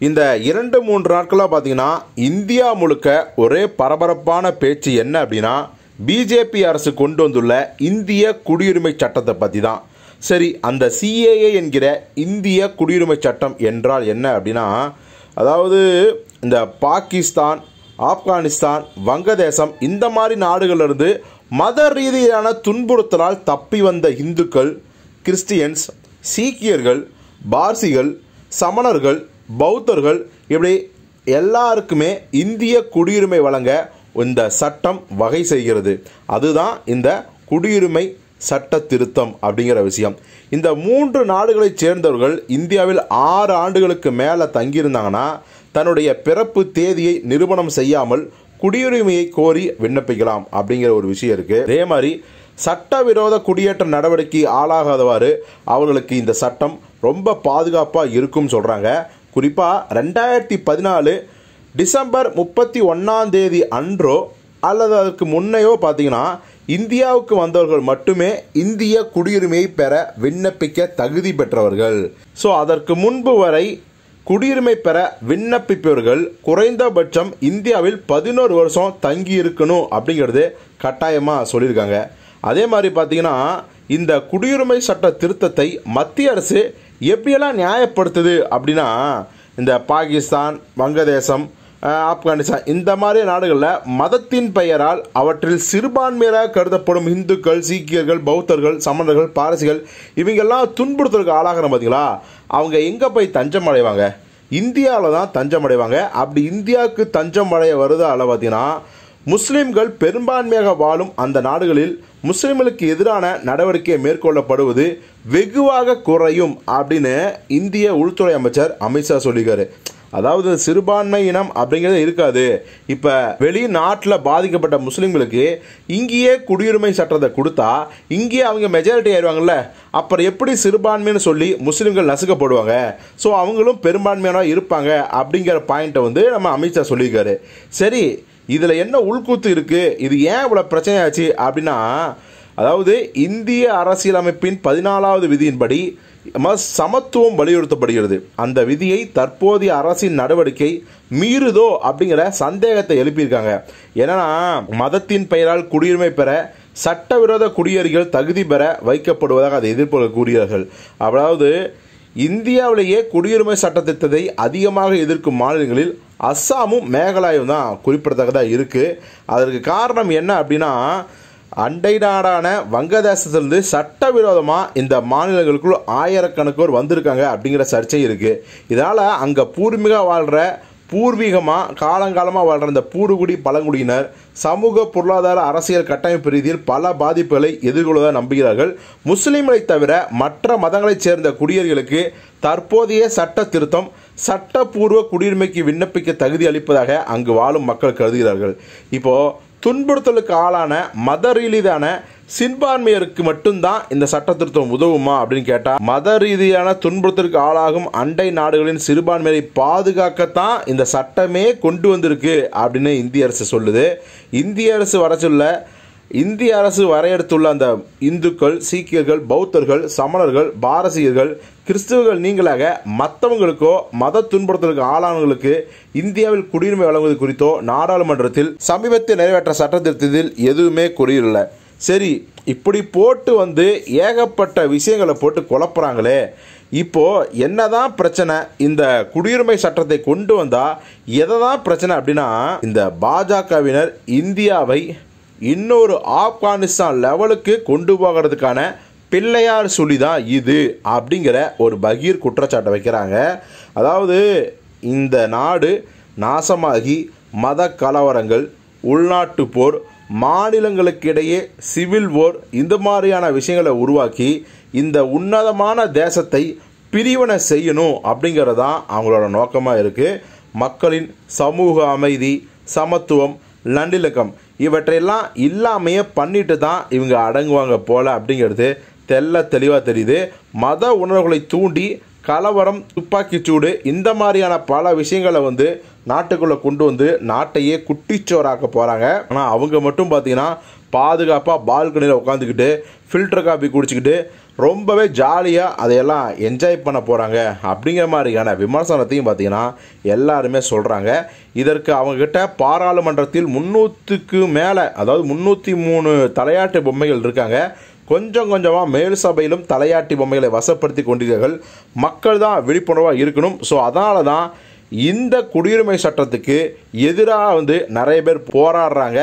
இந்த 2-3 நாட்களாக பார்த்தீங்கன்னா இந்தியா முழுக்க ஒரே பரபரப்பான பேச்சு என்ன அப்படின்னா, பிஜேபி அரசு கொண்டு வந்துள்ள இந்திய குடியுரிமை சட்டத்தை பற்றி தான். சரி, அந்த சிஏஏ என்கிற இந்திய குடியுரிமை சட்டம் என்றால் என்ன அப்படின்னா, அதாவது இந்த பாகிஸ்தான், ஆப்கானிஸ்தான், வங்கதேசம் இந்த மாதிரி நாடுகளிலிருந்து மத ரீதியான துன்புறுத்தலால் தப்பி வந்த இந்துக்கள், கிறிஸ்டியன்ஸ், சீக்கியர்கள், பார்சிகள், சமணர்கள், பௌத்தர்கள் இப்படி எல்லாருக்குமே இந்திய குடியுரிமை வழங்க இந்த சட்டம் வகை செய்கிறது. அதுதான் இந்த குடியுரிமை சட்ட திருத்தம் அப்படிங்கிற விஷயம். இந்த 3 நாடுகளைச் சேர்ந்தவர்கள் இந்தியாவில் 6 ஆண்டுகளுக்கு மேலே தங்கியிருந்தாங்கன்னா தன்னுடைய பிறப்பு தேதியை நிரூபணம் செய்யாமல் குடியுரிமையை கோரி விண்ணப்பிக்கலாம் அப்படிங்கிற ஒரு விஷயம் இருக்குது. அதே மாதிரி சட்டவிரோத குடியேற்ற நடவடிக்கை ஆளாகாதவாறு அவர்களுக்கு இந்த சட்டம் ரொம்ப பாதுகாப்பாக இருக்கும் சொல்கிறாங்க. குறிப்பாக 2014 டிசம்பர் 31 அன்றோ அல்லது அதுக்கு முன்னையோ பார்த்தீங்கன்னா இந்தியாவுக்கு வந்தவர்கள் மட்டுமே இந்திய குடியுரிமையை பெற விண்ணப்பிக்க தகுதி பெற்றவர்கள். ஸோ அதற்கு முன்பு வரை குடியுரிமை பெற விண்ணப்பிப்பவர்கள் குறைந்தபட்சம் இந்தியாவில் 11 வருஷம் தங்கி இருக்கணும் அப்படிங்கிறது கட்டாயமாக சொல்லியிருக்காங்க. அதே மாதிரி பார்த்தீங்கன்னா இந்த குடியுரிமை சட்ட திருத்தத்தை மத்திய அரசு எப்படியெல்லாம் நியாயப்படுத்துது அப்படின்னா, இந்த பாகிஸ்தான், வங்கதேசம், ஆப்கானிஸ்தான் இந்த மாதிரி நாடுகளில் மதத்தின் பெயரால் அவற்றில் சிறுபான்மையாக கருதப்படும் இந்துக்கள், சீக்கியர்கள், பௌத்தர்கள், சமணர்கள், பாரசிகள் இவங்கெல்லாம் துன்புறுத்தலுக்கு ஆளாகிற பார்த்தீங்களா, அவங்க எங்கே போய் தஞ்சம் அடைவாங்க? இந்தியாவில் தான் தஞ்சம் அடைவாங்க. அப்படி இந்தியாவுக்கு தஞ்சம் அடைய வருதால பார்த்தீங்கன்னா முஸ்லீம்கள் பெரும்பான்மையாக வாழும் அந்த நாடுகளில் முஸ்லீம்களுக்கு எதிரான நடவடிக்கை மேற்கொள்ளப்படுவது வெகுவாக குறையும் அப்படின்னு இந்திய உள்துறை அமைச்சர் அமித்ஷா சொல்லியிருக்காரு. அதாவது சிறுபான்மை இனம் அப்படிங்கிறது இருக்காது. இப்போ வெளிநாட்டில் பாதிக்கப்பட்ட முஸ்லீம்களுக்கு இங்கேயே குடியுரிமை சட்டத்தை கொடுத்தா இங்கேயே அவங்க மெஜாரிட்டி ஆயிடுவாங்கல்ல, அப்புறம் எப்படி சிறுபான்மைன்னு சொல்லி முஸ்லீம்கள் நசுக்கப்படுவாங்க? ஸோ அவங்களும் பெரும்பான்மையான இருப்பாங்க அப்படிங்கிற பாயிண்ட்டை வந்து நம்ம அமித்ஷா சொல்லியிருக்காரு. சரி, இதில் என்ன உள்கூத்து இருக்குது? இது ஏன் இவ்வளோ பிரச்சனையாச்சு அப்படின்னா, அதாவது இந்திய அரசியலமைப்பின் 14வது விதியின்படி சமத்துவம் வலியுறுத்தப்படுகிறது. அந்த விதியை தற்போதைய அரசின் நடவடிக்கை மீறுதோ அப்படிங்கிற சந்தேகத்தை எழுப்பியிருக்காங்க. ஏன்னா மதத்தின் பெயரால் குடியுரிமை பெற சட்டவிரோத குடியேறிகள் தகுதி பெற வைக்கப்படுவதாக அதை எதிர்ப்பு கூறுகிறார்கள். அதாவது இந்தியாவிலேயே குடியுரிமை சட்டத்திட்டத்தை அதிகமாக எதிர்க்கும் மாநிலங்களில் அஸ்ஸாமும் மேகாலயும் தான் குறிப்பிடத்தக்கதாக இருக்குது. அதற்கு காரணம் என்ன அப்படின்னா, அண்டை நாடான வங்கதேசத்திலிருந்து சட்டவிரோதமாக இந்த மாநிலங்களுக்குள் ஆயிரக்கணக்கோர் வந்திருக்காங்க அப்படிங்கிற சர்ச்சை இருக்குது. இதனால் அங்கே பூர்வீகமாக காலங்காலமாக வாழ்கிற இந்த பூர்வகுடி பழங்குடியினர் சமூக, பொருளாதார, அரசியல் கட்டமைப்பு ரீதியில் பல பாதிப்புகளை எதிர்கொள்வதாக நம்புகிறார்கள். முஸ்லீம்களை தவிர மற்ற மதங்களைச் சேர்ந்த குடியேறிகளுக்கு தற்போதைய சட்ட திருத்தம் சட்டப்பூர்வ குடியுரிமைக்கு விண்ணப்பிக்க தகுதி அளிப்பதாக அங்கு வாழும் மக்கள் கருதுகிறார்கள். இப்போது துன்புறுத்தலுக்கு ஆளான மத ரீதியான சிறுபான்மையருக்கு மட்டும்தான் இந்த சட்ட திருத்தம் உதவுமா அப்படின்னு கேட்டால், மத ரீதியான துன்புறுத்தலுக்கு ஆளாகும் அண்டை நாடுகளின் சிறுபான்மையை பாதுகாக்கத்தான் இந்த சட்டமே கொண்டு வந்திருக்கு அப்படின்னு இந்திய அரசு சொல்லுது. இந்திய அரசு வரையறுத்துள்ள அந்த இந்துக்கள், சீக்கியர்கள், பௌத்தர்கள், சமணர்கள், பாரசீகர்கள், கிறிஸ்துவர்கள் நீங்களாக மற்றவங்களுக்கோ மத துன்புறுத்தலுக்கு ஆளானவர்களுக்கு இந்தியாவில் குடியுரிமை வழங்குவது குறித்தோ நாடாளுமன்றத்தில் சமீபத்தில் நிறைவேற்ற சட்ட திருத்தத்தில் எதுவுமே கூறியுள்ள. சரி, இப்படி போட்டு வந்து ஏகப்பட்ட விஷயங்களை போட்டு குழப்புறாங்களே, இப்போது என்னதான் பிரச்சனை? இந்த குடியுரிமை சட்டத்தை கொண்டு வந்தால் எதை தான் பிரச்சனை அப்படின்னா, இந்த பாஜகவினர் இந்தியாவை இன்னொரு ஆப்கானிஸ்தான் லெவலுக்கு கொண்டு போகிறதுக்கான பிள்ளையார் சொல்லி தான் இது அப்படிங்கிற ஒரு பகீர் குற்றச்சாட்டை வைக்கிறாங்க. அதாவது இந்த நாடு நாசமாகி மத கலவரங்கள், உள்நாட்டு போர், மாநிலங்களுக்கிடையே சிவில் போர் இந்த மாதிரியான விஷயங்களை உருவாக்கி இந்த உன்னதமான தேசத்தை பிரிவினை செய்யணும் அப்படிங்கிறது தான் அவங்களோட நோக்கமாக இருக்குது. மக்களின் சமூக அமைதி, சமத்துவம், நல்லிணக்கம் இவற்றையெல்லாம் இல்லாமையே பண்ணிட்டு தான் இவங்க அடங்குவாங்க போல அப்படிங்கிறது தெளிவாக தெரியுது. மத உணர்வுகளை தூண்டி கலவரம், துப்பாக்கிச்சூடு இந்த மாதிரியான பல விஷயங்களை வந்து நாட்டுக்குள்ளே கொண்டு வந்து நாட்டையே குட்டிச்சோறாக்க போகிறாங்க. ஆனால் அவங்க மட்டும் பார்த்தீங்கன்னா பாதுகாப்பாக பால்கனியில் உட்காந்துக்கிட்டு ஃபில்டர் காப்பி குடிச்சிக்கிட்டு ரொம்பவே ஜாலியாக அதையெல்லாம் என்ஜாய் பண்ண போகிறாங்க அப்படிங்கிற மாதிரியான விமர்சனத்தையும் பார்த்திங்கன்னா எல்லாருமே சொல்கிறாங்க. இதற்கு அவங்கக்கிட்ட பாராளுமன்றத்தில் 300க்கு மேலே, அதாவது 303 தலையாட்டு பொம்மைகள் இருக்காங்க. கொஞ்சம் கொஞ்சமாக மேல் சபையிலும் தலையாட்டி பொம்மைகளை வசப்படுத்தி கொண்டிருக்கிறார்கள். மக்கள் தான் விழிப்புணர்வாக இருக்கணும். ஸோ அதனால தான் இந்த குடியுரிமை சட்டத்துக்கு எதிராக நிறைய பேர் போராடுறாங்க.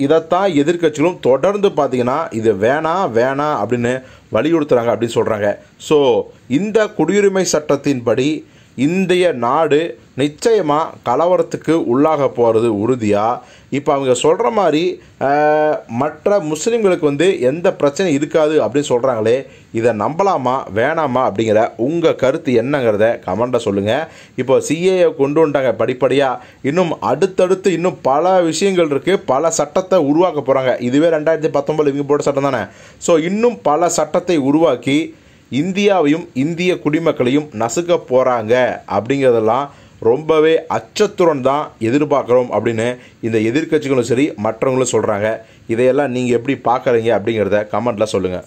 இதைத்தான் எதிர்க்கட்சிகளும் தொடர்ந்து பார்த்திங்கன்னா இது வேணாம் வேணாம் அப்படின்னு வலியுறுத்துகிறாங்க அப்படின்னு சொல்கிறாங்க. ஸோ இந்த குடியுரிமை சட்டத்தின்படி இந்திய நாடு நிச்சயமாக கலவரத்துக்கு உள்ளாக போகிறது உறுதியாக. இப்போ அவங்க சொல்கிற மாதிரி மற்ற முஸ்லீம்களுக்கு எந்த பிரச்சனையும் இருக்காது அப்படின்னு சொல்கிறாங்களே, இதை நம்பலாமா வேணாமா அப்படிங்கிற உங்கள் கருத்து என்னங்கிறத கமெண்ட்டில் சொல்லுங்கள். இப்போ சிஏஏ கொண்டு வந்துட்டாங்க படிப்படியாக, இன்னும் அடுத்தடுத்து இன்னும் பல விஷயங்கள் இருக்குது, பல சட்டத்தை உருவாக்க போகிறாங்க. இதுவே 2019 இவங்க போட்ட சட்டம் தானே. ஸோ இன்னும் பல சட்டத்தை உருவாக்கி இந்தியாவையும் இந்திய குடிமக்களையும் நசுக்க போகிறாங்க அப்படிங்கிறதெல்லாம் ரொம்பவே அச்சத்துடன் தான் எதிர்பார்க்குறோம் அப்படின்னு இந்த எதிர்க்கட்சிகளும் சரி மற்றவங்களும் சொல்கிறாங்க. இதையெல்லாம் நீங்கள் எப்படி பார்க்குறீங்க அப்படிங்கிறத கமெண்ட்டில் சொல்லுங்கள்.